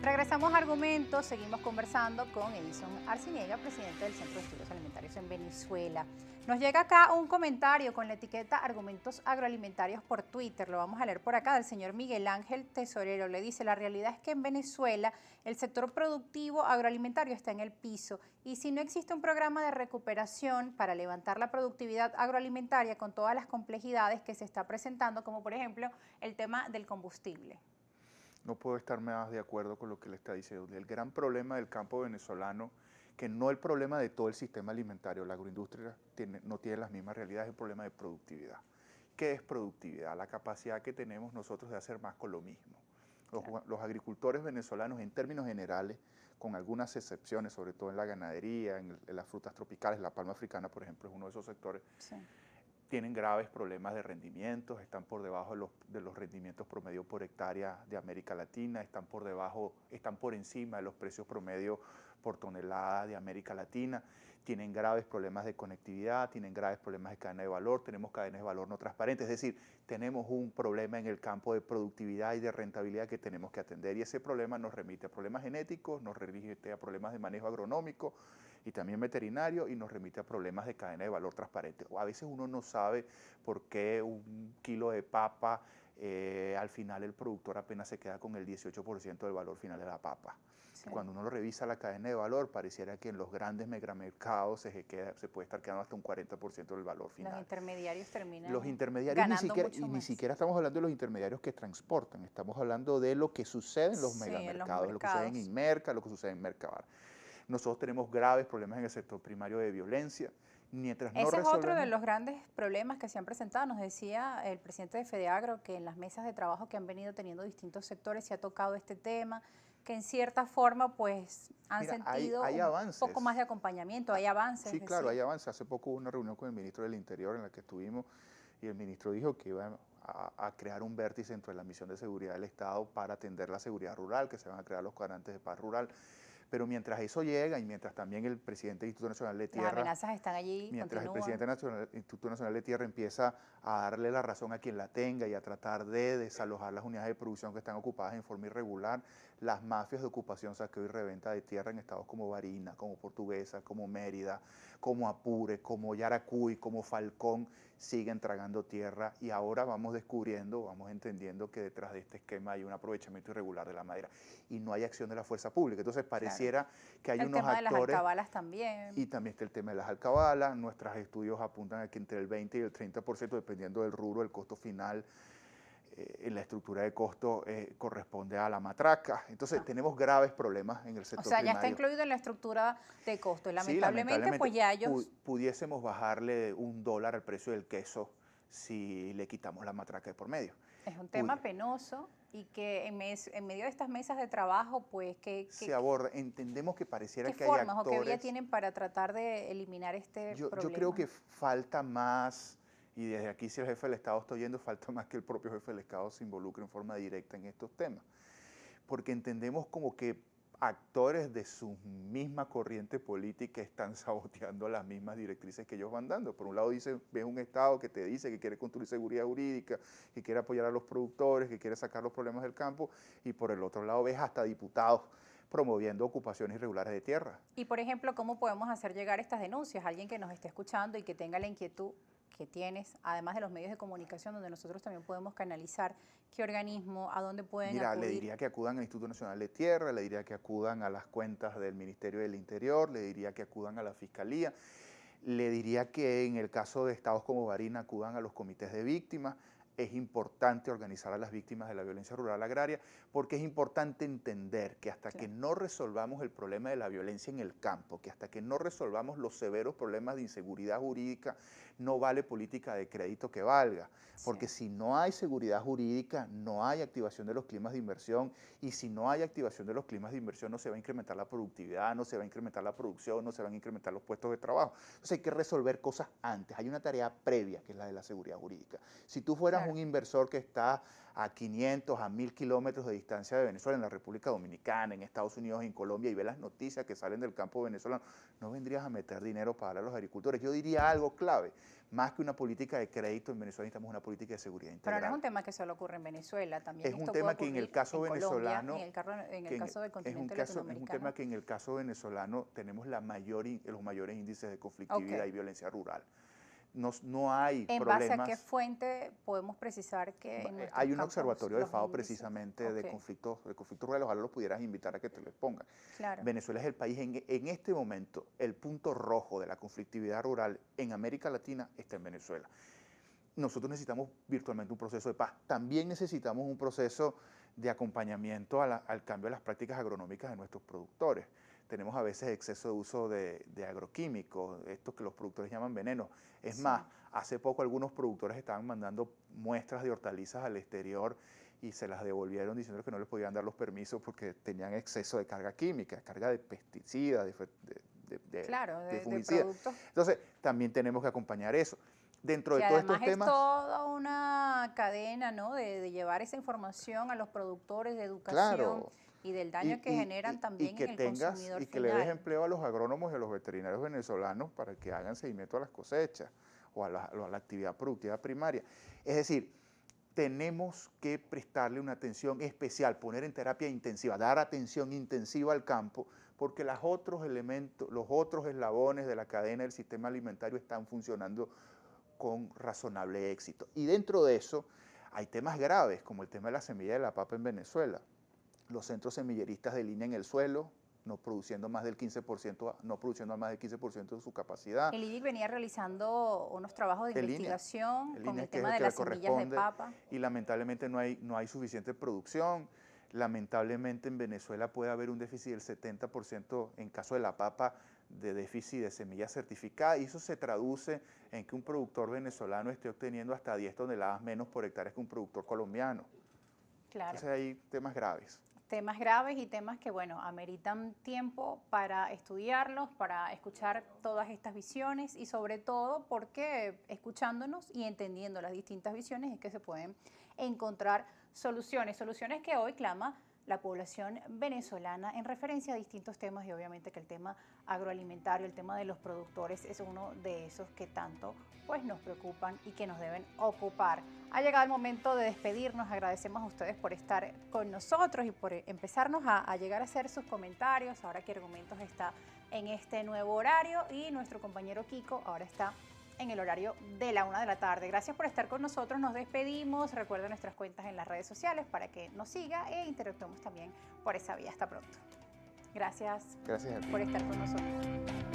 Regresamos a Argumentos, seguimos conversando con Edison Arciniega, presidente del Centro de Estudios Alimentarios en Venezuela. Nos llega acá un comentario con la etiqueta Argumentos Agroalimentarios por Twitter, lo vamos a leer por acá, del señor Miguel Ángel Tesorero. Le dice: la realidad es que en Venezuela el sector productivo agroalimentario está en el piso y si no existe un programa de recuperación para levantar la productividad agroalimentaria con todas las complejidades que se está presentando, como por ejemplo el tema del combustible. No puedo estar más de acuerdo con lo que le está diciendo. El gran problema del campo venezolano, que no el problema de todo el sistema alimentario, la agroindustria no tiene las mismas realidades, es el problema de productividad. ¿Qué es productividad? La capacidad que tenemos nosotros de hacer más con lo mismo. Los agricultores venezolanos, en términos generales, con algunas excepciones, sobre todo en la ganadería, en las frutas tropicales, la palma africana, por ejemplo, es uno de esos sectores, Sí. tienen graves problemas de rendimientos, están por debajo de los rendimientos promedio por hectárea de América Latina, están por encima de los precios promedio por tonelada de América Latina, tienen graves problemas de conectividad, tienen graves problemas de cadena de valor, tenemos cadenas de valor no transparentes, es decir, tenemos un problema en el campo de productividad y de rentabilidad que tenemos que atender, y ese problema nos remite a problemas genéticos, nos remite a problemas de manejo agronómico y también veterinario, y nos remite a problemas de cadena de valor transparente. A veces uno no sabe por qué un kilo de papa, al final el productor apenas se queda con el 18% del valor final de la papa. Sí. Cuando uno revisa la cadena de valor, pareciera que en los grandes megamercados se puede estar quedando hasta un 40% del valor final. Los intermediarios Los terminan intermediarios ganando mucho ni más. siquiera estamos hablando de los intermediarios que transportan, estamos hablando de lo que sucede en los Sí, en los megamercados, lo que sucede en mercados. Inmerca, lo que sucede en Mercabar. Nosotros tenemos graves problemas en el sector primario de violencia. Mientras no Ese es otro de resolvemos, los grandes problemas que se han presentado. Nos decía el presidente de FEDEAGRO que en las mesas de trabajo que han venido teniendo distintos sectores se ha tocado este tema, que en cierta forma pues han mira, sentido hay un poco más avances. de acompañamiento, hay avances, es Sí, claro, decir. hay avances. Hace poco hubo una reunión con el ministro del Interior en la que estuvimos y el ministro dijo que iba a crear un vértice dentro de la misión de seguridad del Estado para atender la seguridad rural, que se van a crear los cuadrantes de paz rural. Pero mientras eso llega y mientras también el presidente del Instituto Nacional de Las Tierra, amenazas están allí, mientras el continúan. presidente del Instituto Nacional de Tierra empieza a darle la razón a quien la tenga y a tratar de desalojar las unidades de producción que están ocupadas en forma irregular, las mafias de ocupación, saqueo y reventa de tierra en estados como Barinas, como Portuguesa, como Mérida, como Apure, como Yaracuy, como Falcón, siguen tragando tierra, y ahora vamos descubriendo, vamos entendiendo que detrás de este esquema hay un aprovechamiento irregular de la madera y no hay acción de la fuerza pública. Entonces Claro. pareciera que hay El unos tema de las actores, alcabalas también. y también está el tema de las alcabalas. Nuestros estudios apuntan a que entre el 20 y el 30%, dependiendo del rubro, el costo final en la estructura de costo corresponde a la matraca. Entonces tenemos graves problemas en el O sector sea, ya está primario. incluido en la estructura de costos. Sí, Lamentablemente, lamentablemente pues ya ellos. pudiésemos bajarle $1 al precio del queso si le quitamos la matraca de por medio. Es un Pudi- tema penoso y que en medio de estas mesas de trabajo, pues, Se aborda, entendemos que pareciera ¿qué que hay formas o qué vía actores. tienen para tratar de eliminar este Yo creo problema? que falta más, y desde aquí si el jefe del Estado está oyendo, falta más que el propio jefe del Estado se involucre en forma directa en estos temas. Porque entendemos como que actores de su misma corriente política están saboteando las mismas directrices que ellos van dando. Por un lado ves un Estado que te dice que quiere construir seguridad jurídica, que quiere apoyar a los productores, que quiere sacar los problemas del campo, y por el otro lado ves hasta diputados promoviendo ocupaciones irregulares de tierra. Y, por ejemplo, ¿cómo podemos hacer llegar estas denuncias? Alguien que nos esté escuchando y que tenga la inquietud que tienes, además de los medios de comunicación, donde nosotros también podemos canalizar qué organismo, a dónde pueden Mira, le acudir. diría que acudan al Instituto Nacional de Tierra, le diría que acudan a las cuentas del Ministerio del Interior, le diría que acudan a la Fiscalía, le diría que en el caso de estados como Barina acudan a los comités de víctimas. Es importante organizar a las víctimas de la violencia rural agraria, porque es importante entender que hasta que Claro. no resolvamos el problema de la violencia en el campo, que hasta que no resolvamos los severos problemas de inseguridad jurídica, no vale política de crédito que valga. Sí. Porque si no hay seguridad jurídica, no hay activación de los climas de inversión, y si no hay activación de los climas de inversión, no se va a incrementar la productividad, no se va a incrementar la producción, no se van a incrementar los puestos de trabajo. Entonces hay que resolver cosas antes. Hay una tarea previa, que es la de la seguridad jurídica. Si tú fueras Claro. un inversor que está a 500, a 1000 kilómetros de distancia de Venezuela, en la República Dominicana, en Estados Unidos, en Colombia, y ve las noticias que salen del campo venezolano, no vendrías a meter dinero para darle a los agricultores. Yo diría algo clave, más que una política de crédito, en Venezuela necesitamos una política de seguridad integral. Pero no es un tema que solo ocurre en Venezuela, también es un tema que en el caso venezolano, en el caso del continente latinoamericano. Es un tema que en el caso venezolano tenemos los mayores índices de conflictividad y violencia rural. No hay problemas. ¿En base a qué fuente podemos precisar que hay un observatorio de FAO precisamente de conflictos rurales, ojalá los pudieras invitar a que te lo pongan. Claro. Venezuela es el país en este momento, el punto rojo de la conflictividad rural en América Latina está en Venezuela. Nosotros necesitamos virtualmente un proceso de paz. También necesitamos un proceso de acompañamiento al cambio de las prácticas agronómicas de nuestros productores. Tenemos a veces exceso de uso de agroquímicos, estos que los productores llaman venenos. Es más, hace poco algunos productores estaban mandando muestras de hortalizas al exterior y se las devolvieron diciendo que no les podían dar los permisos porque tenían exceso de carga química, carga de pesticidas, de fungicidas. Entonces, también tenemos que acompañar eso. Dentro de todos estos temas, es toda una cadena, ¿no? de llevar esa información a los productores, de educación. Claro. Y del daño que generan también en el consumidor y que le des empleo a los agrónomos y a los veterinarios venezolanos para que hagan seguimiento a las cosechas o a la actividad productiva primaria. Es decir, tenemos que prestarle una atención especial, poner en terapia intensiva, dar atención intensiva al campo, porque los otros elementos, los otros eslabones de la cadena del sistema alimentario están funcionando con razonable éxito. Y dentro de eso hay temas graves, como el tema de la semilla de la papa en Venezuela. Los centros semilleristas delinean el suelo, no produciendo más del 15% de su capacidad. El IDIC venía realizando unos trabajos de investigación con el tema de las semillas de papa. Y lamentablemente no hay suficiente producción. Lamentablemente en Venezuela puede haber un déficit del 70% en caso de la papa, de déficit de semillas certificadas, y eso se traduce en que un productor venezolano esté obteniendo hasta 10 toneladas menos por hectárea que un productor colombiano. Claro. Entonces hay temas graves. Temas graves y temas que, bueno, ameritan tiempo para estudiarlos, para escuchar todas estas visiones y sobre todo porque escuchándonos y entendiendo las distintas visiones es que se pueden encontrar soluciones que hoy clama la población venezolana en referencia a distintos temas y obviamente que el tema agroalimentario, el tema de los productores es uno de esos que tanto pues nos preocupan y que nos deben ocupar. Ha llegado el momento de despedirnos, agradecemos a ustedes por estar con nosotros y por empezarnos a llegar a hacer sus comentarios, ahora que Argumentos está en este nuevo horario y nuestro compañero Kiko ahora está en el horario de la 1 de la tarde. Gracias por estar con nosotros, nos despedimos. Recuerden nuestras cuentas en las redes sociales para que nos siga e interactuemos también por esa vía. Hasta pronto. Gracias a ti por estar con nosotros.